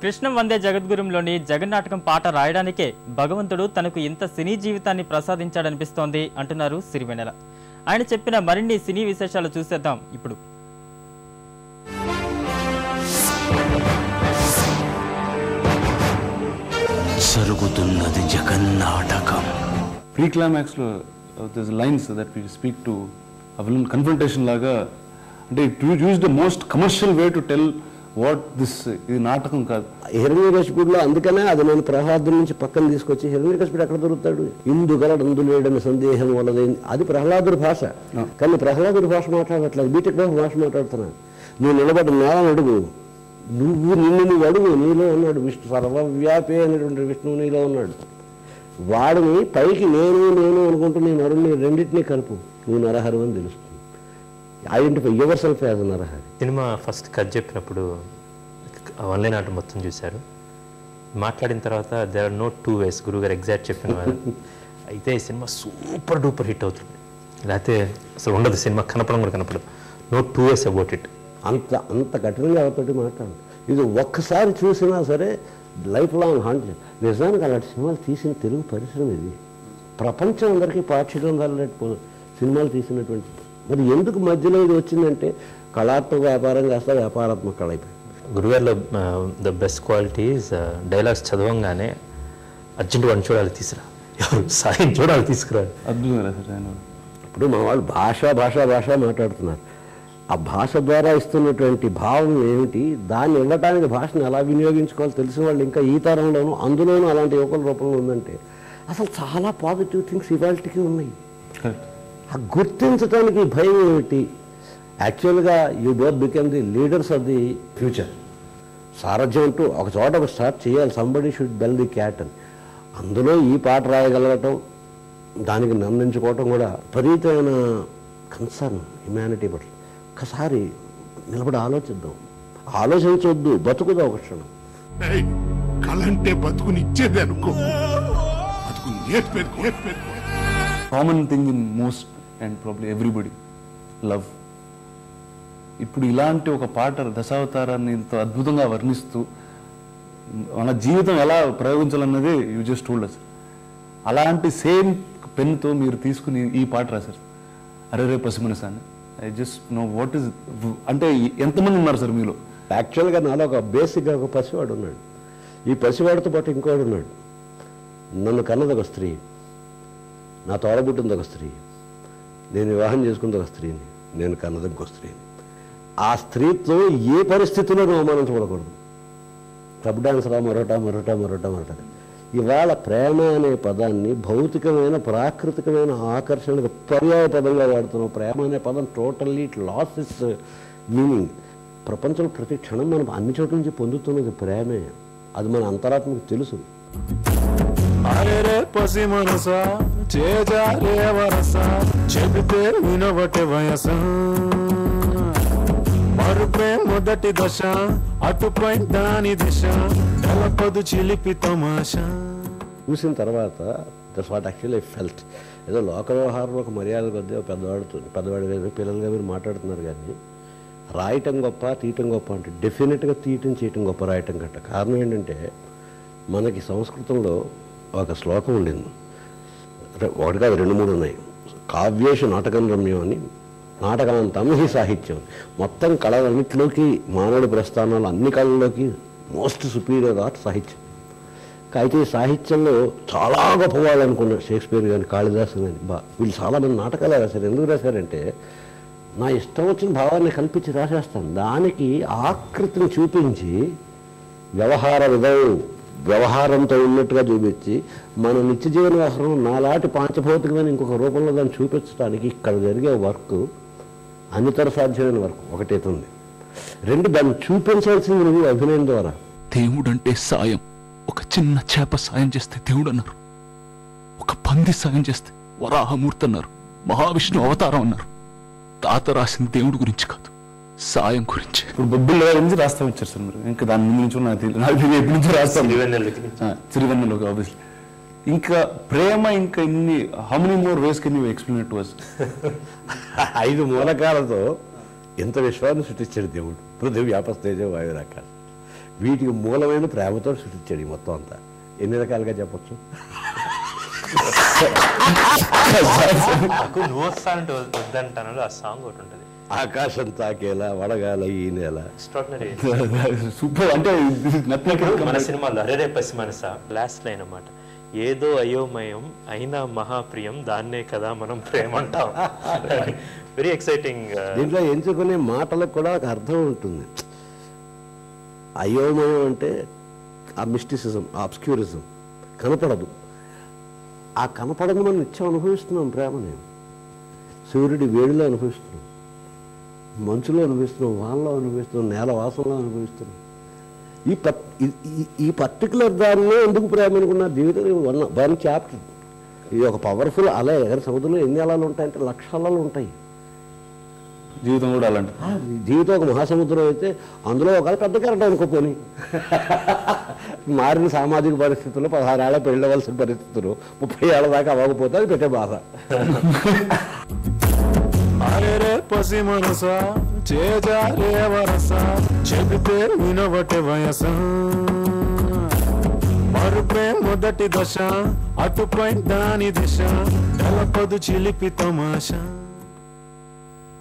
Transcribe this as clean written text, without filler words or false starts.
కృష్ణం వందే జగద్గురుంలోని జగన్నాటకం పాట రాయడానికే భగవంతుడు తనకు ఇంత సినీ జీవితాన్ని ప్రసాదించాడనిపిస్తోంది అంటున్నారు సిరివెన్నెల. ఆయన చెప్పిన మరిన్ని సినీ విశేషాలు చూసేద్దాం ఇప్పుడు. జరుగుతున్నది జగన్నాటకం. ప్రీ క్లైమాక్స్ లో lines that we speak to a villain confrontation లాగా, అంటే to use the most commercial way to tell what this, ఇది నాటకం కాదు. హిరణ్యకశిపుడులో అందుకనే అది నేను ప్రహ్లాదుడి నుంచి పక్కన తీసుకొచ్చి, హిరణ్యకశిపుడు ఎక్కడ దొరుకుతాడు, ఇందుగలడు అందులేడని సందేహం వలదైంది, అది ప్రహ్లాదుడి భాష. కానీ ప్రహ్లాదుడి భాష మాట్లాడట్లేదు, బీటెక్ భాష మాట్లాడుతున్నాను. నువ్వు నిలబడి నేలని అడుగు, నిన్ను అడుగు, నీలో ఉన్నాడు విష్ణు, సర్వవ్యాపి అనేటువంటి విష్ణువు నీలో ఉన్నాడు. వాడిని పైకి నేను అనుకుంటూ నేను నరుని రెండింటినీ కలుపు, నువ్వు నరహరు అని తెలుస్తుంది. Identify your self as Narahari. సినిమా ఫస్ట్ కథ చెప్పినప్పుడు ఆన్లైన్ ఆట మొత్తం చూశారు. మాట్లాడిన తర్వాత there are no two ways, గురువుగారు ఎగ్జాక్ట్ చెప్పిన అయితే ఈ సినిమా సూపర్ డూపర్ హిట్ అవుతుంది, లేకపోతే అసలు ఉండదు, సినిమా కనపడం కూడా కనపడదు. No two ways about it. అంత కఠినంగా ఎవరితోటి మాట్లాడు. ఇది ఒక్కసారి చూసినా సరే లైఫ్ లాంగ్ హాంట్. నిజానికి అలాంటి సినిమాలు తీసిన తెలుగు పరిశ్రమ ఇది. ప్రపంచం అందరికీ పాఠ్యగ్రంథాలు సినిమాలు తీసినటువంటి. మరి ఎందుకు మధ్యలో ఇది వచ్చిందంటే కళాత్మక వ్యాపారం కాస్త వ్యాపారాత్మక కళ అయిపోయింది. గురుగారిలో ద బెస్ట్ క్వాలిటీస్ డైలాగ్స్ చదవంగానే అర్జెంట్ వాడిని చూడాలి తీసుకురా, ఎవరు సాయం చూడాలి తీసుకురా. అద్భుతంగా సార్. ఇప్పుడు మా వాళ్ళు భాష మాట్లాడుతున్నారు. ఆ భాష ద్వారా ఇస్తున్నటువంటి భావం ఏమిటి, దాన్ని ఇవ్వటానికి భాషను ఎలా వినియోగించుకోవాలో తెలిసిన వాళ్ళు ఇంకా ఈ తరంలోనూ అందులోనూ అలాంటి యువకుల రూపంలో ఉందంటే అసలు చాలా పాజిటివ్ థింగ్స్ ఇవాళకి ఉన్నాయి. ఆ గుర్తించడానికి భయం ఏమిటి? యాక్చువల్గా you both become the leaders of the future. సారథ్యం అంటూ ఒక చోట ఒక స్టార్ట్ చేయాలి, somebody should bell the cat అని. అందులో ఈ పాట రాయగలగటం, దానికి నిర్ణయించుకోవటం కూడా విపరీతమైన కన్సర్న్ హ్యుమానిటీ పట్ల. ఒక్కసారి నిలబడి ఆలోచిద్దాం, ఆలోచించవద్దు, బతుకుదా ఒక క్షణం. కలంటే బతుకునిచ్చేది అనుకో, బతుకు నేర్పేది. Common thing in most and probably everybody, love. ఇప్పుడు ఇలాంటి ఒక పాట దశావతారాన్ని ఇంత అద్భుతంగా వర్ణిస్తూ మన జీవితం ఎలా ప్రయోగించాలన్నదే యూ జస్ట్ టోల్డ్ us. అలాంటి సేమ్ పెన్తో మీరు తీసుకుని ఈ పాట రాశారు, అరే పసిమనసా అని. I just know what is, అంటే ఎంతమంది ఉన్నారు సార్ మీలో? యాక్చువల్గా నాలో ఒక బేసిక్గా ఒక పసివాడు ఉన్నాడు. ఈ పసివాడితో పాటు ఇంకోడు ఉన్నాడు. నన్ను కన్నది ఒక స్త్రీ, నా తోడబుట్టింది ఒక స్త్రీ, నేను వివాహం చేసుకున్నది ఒక స్త్రీని, నేను కన్నది ఇంకో స్త్రీని. ఆ స్త్రీతో ఏ పరిస్థితుల్లో అవమానించబడకూడదు. క్లబ్ డాన్సరా మరొట. ఇవాళ ప్రేమ అనే పదాన్ని భౌతికమైన ప్రాకృతికమైన ఆకర్షణకు పర్యాయ పదంగా వాడుతున్నాం. ప్రేమ అనే పదం totally it loss its meaning. ప్రపంచంలో ప్రతి క్షణం మనం అన్ని చోట్ల నుంచి పొందుతున్నది ప్రేమే. అది మన అంతరాత్మకు తెలుసు. మొదటి దశ అటుపై దాని దిశ తెలపదు చిలిపి తమాషా. చూసిన తర్వాత that's what actually I felt. ఏదో లోక వ్యవహారంలో ఒక మర్యాద కొద్దీ పెద్దవాడి పిల్లలుగా మీరు మాట్లాడుతున్నారు, కానీ రాయటం గొప్ప తీయటం గొప్ప అంటే డెఫినెట్గా తీయటం చేయటం గొప్ప, రాయటం గట్ట. కారణం ఏంటంటే మనకి సంస్కృతంలో ఒక శ్లోకం ఉండింది, ఒకటి కాదు 2-3 ఉన్నాయి. కావ్యేషు నాటకం రమ్యం అని, నాటకాంతం హి సాహిత్యం. మొత్తం కళలన్నింటిలోకి, మానవుడి ప్రస్థానాలు అన్ని కళల్లోకి మోస్ట్ సుపీరియర్ ఆర్ట్ సాహిత్యం. అయితే ఈ సాహిత్యంలో చాలా గొప్పవాళ్ళు అనుకున్నారు, షేక్స్పియర్ కానీ కాళిదాసు కానీ. వీళ్ళు చాలామంది నాటకాలు రాశారు. ఎందుకు రాశారంటే నా ఇష్టం వచ్చిన భావాన్ని కల్పించి రాసేస్తాను, దానికి ఆకృతిని చూపించి వ్యవహారంతో ఉన్నట్టుగా చూపించి మన నిత్య జీవన వ్యవహారం నాలాంటి పాంచభౌతికమైన ఇంకొక రూపంలో దాన్ని చూపించడానికి ఇక్కడ జరిగే వర్క్ అన్నితర సాధ్యమైన వర్క్ ఒకటైతుంది. 2 దాన్ని చూపించాల్సింది నువ్వు అభినయం ద్వారా. దేవుడంటే సాయం. ఒక చిన్న చేప సాయం చేస్తే దేవుడు అన్నారు, ఒక పంది సాయం చేస్తే వరాహమూర్తి అన్నారు, మహావిష్ణు అవతారం అన్నారు. తాత రాసిన దేవుడి గురించి కాదు, సాయం గురించి. ఇప్పుడు బొబ్బిల్ నుంచి రాస్తా వచ్చారు సార్ మీరు, ఇంకా దాని ముందు నుంచి నాకు ఎప్పటి నుంచి రాస్తాం, సిరివెన్నెలకి ఆబ్వియస్లీ. ఇంకా ప్రేమ ఇంకా ఇన్ని how many more ways can you explain to us? 5 మూలకాలతో ఎంత విశ్వాన్ని సృష్టించాడు దేవుడు. పృథివీ వ్యాపస్తేజ వాయురాకాశం. వీటికి మూలమైన ప్రేమతో సృష్టించాడు ఈ మొత్తం అంతా. ఎన్ని రకాలుగా చెప్పచ్చు. నాకు నువ్వు వస్తానంటే వద్దంటాను ఆ సాంగ్ ఒకటి ఉంటుంది, ఆకాశం తాకేలా వడగాల ఈ నెల. ఎక్స్ట్రాడినరీ. సూపర్. అంటే మన సినిమాలో అరేరే పసి మనస లాస్ట్ లైన్ అన్నమాట, ఏదో అయోమయం అయినా మహాప్రియం దాన్నే కదా మనం ప్రేమ అంటాం. Very exciting. దీంట్లో ఎంచుకునే మాటలకు కూడా ఒక అర్థం ఉంటుంది. అయోమయం అంటే ఆ మిస్టిసిజం, ఆ అబ్స్క్యూరిజం, కనపడదు. ఆ కనపడదు మనం నిత్యం అనుభవిస్తున్నాం ప్రేమని. సూర్యుడి వేడిలో అనుభవిస్తున్నాం, మంచులో అనుభవిస్తున్నాం, వానలో అనుభవిస్తున్నాం, నేల వాసనలో అనుభవిస్తున్నాం. ఈ పర్టికులర్ దానిలో ఎందుకు ప్రేమ అనుకున్న జీవితం వన్ చాప్టర్. ఇది ఒక పవర్ఫుల్ అలే. ఎగరి సముద్రంలో ఎన్ని అలలు ఉంటాయంటే లక్షలలో ఉంటాయి. జీవితం కూడా అలాంటి. జీవితం ఒక మహాసముద్రం అయితే అందులో ఒక పెద్ద కెరటం అనుకోపోని. మారిన సామాజిక పరిస్థితుల్లో 16 ఏళ్ళ పెళ్ళవలసిన పరిస్థితులు 30 ఏళ్ళ దాకా అవ్వకపోతే అది పెట్టే బాధ. అరే పసి మనస చేజారే వరస చెబితే వినవటే వయస మరుపే మొదటి దశ అటుపై దాని దిశ తెలపదు చిలిపి తమాషా.